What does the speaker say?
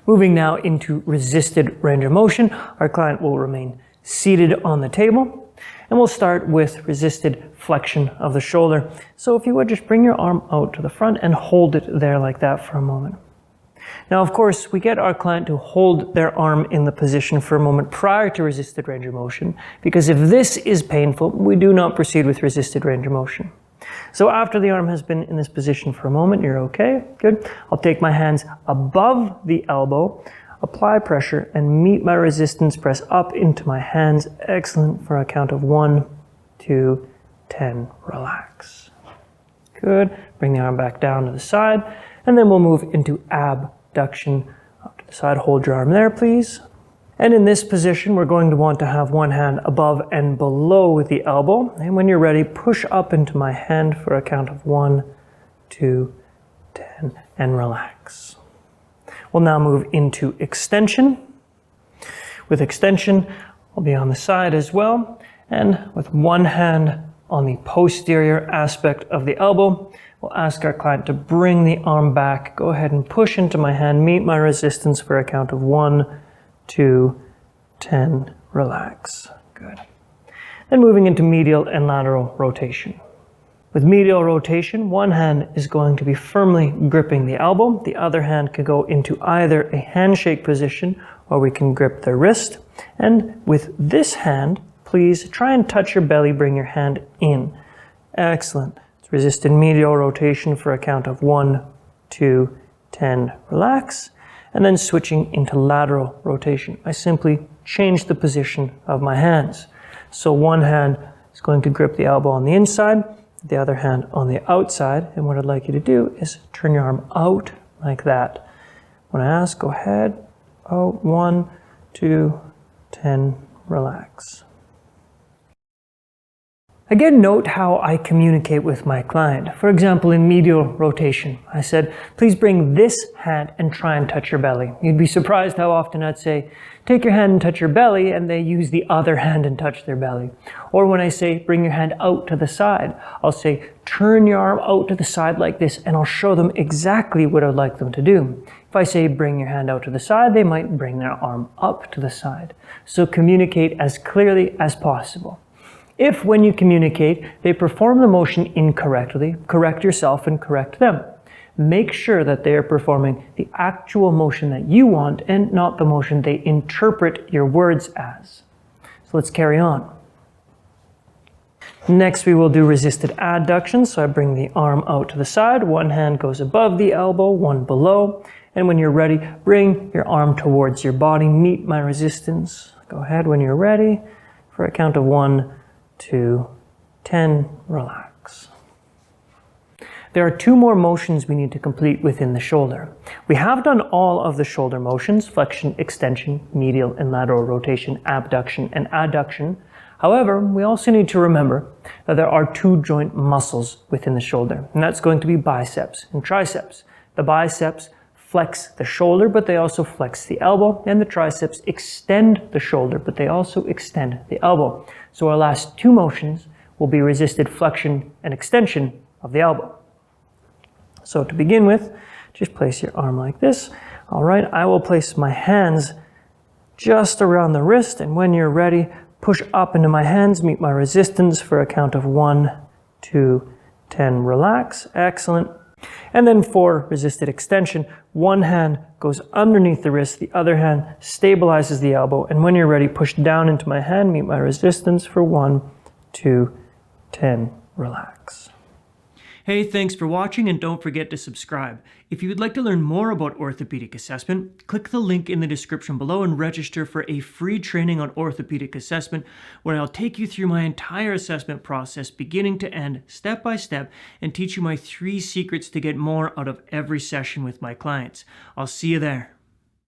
Moving now into resisted range of motion, our client will remain seated on the table, and we'll start with resisted flexion of the shoulder. So if you would just bring your arm out to the front and hold it there like that for a moment. Now, of course, we get our client to hold their arm in the position for a moment prior to resisted range of motion, because if this is painful, we do not proceed with resisted range of motion. So after the arm has been in this position for a moment, you're okay, good. I'll take my hands above the elbow, apply pressure, and meet my resistance, press up into my hands. Excellent, for a count of 1, 2, 10, relax. Good, bring the arm back down to the side, and then we'll move into abduction. Up to the side, hold your arm there, please. And in this position, we're going to want to have one hand above and below the elbow. And when you're ready, push up into my hand for a count of 1, 2, 10, and relax. We'll now move into extension. With extension, I'll be on the side as well. And with one hand on the posterior aspect of the elbow, we'll ask our client to bring the arm back. Go ahead and push into my hand, meet my resistance for a count of 1, 2, 10, relax. Good. Then moving into medial and lateral rotation. With medial rotation, one hand is going to be firmly gripping the elbow. The other hand can go into either a handshake position or we can grip the wrist. And with this hand, please try and touch your belly, bring your hand in. Excellent. It's resisted medial rotation for a count of 1, 2, 10, relax. And then switching into lateral rotation. I simply change the position of my hands. So one hand is going to grip the elbow on the inside, the other hand on the outside. And what I'd like you to do is turn your arm out like that. When I ask, go ahead. Out, 1, 2, 10, relax. Again, note how I communicate with my client. For example, in medial rotation, I said, please bring this hand and try and touch your belly. You'd be surprised how often I'd say, take your hand and touch your belly, and they use the other hand and touch their belly. Or when I say, bring your hand out to the side, I'll say, turn your arm out to the side like this, and I'll show them exactly what I'd like them to do. If I say, bring your hand out to the side, they might bring their arm up to the side. So communicate as clearly as possible. If, when you communicate, they perform the motion incorrectly, correct yourself and correct them. Make sure that they are performing the actual motion that you want and not the motion they interpret your words as. So let's carry on. Next, we will do resisted adduction. So I bring the arm out to the side. One hand goes above the elbow, one below. And when you're ready, bring your arm towards your body. Meet my resistance. Go ahead when you're ready for a count of 1, 2, 10, relax. There are 2 more motions we need to complete within the shoulder. We have done all of the shoulder motions, flexion, extension, medial and lateral rotation, abduction and adduction. However, we also need to remember that there are 2 joint muscles within the shoulder, and that's going to be biceps and triceps. The biceps flex the shoulder, but they also flex the elbow, and the triceps extend the shoulder, but they also extend the elbow. So our last 2 motions will be resisted flexion and extension of the elbow. So to begin with, just place your arm like this. All right, I will place my hands just around the wrist, and when you're ready, push up into my hands, meet my resistance for a count of 1, 2, 10, relax. Excellent. And then for resisted extension, one hand goes underneath the wrist, the other hand stabilizes the elbow, and when you're ready, push down into my hand, meet my resistance for 1, 2, 10, relax. Hey, thanks for watching, and don't forget to subscribe. If you would like to learn more about orthopedic assessment, click the link in the description below and register for a free training on orthopedic assessment, where I'll take you through my entire assessment process, beginning to end, step by step, and teach you my 3 secrets to get more out of every session with my clients. I'll see you there.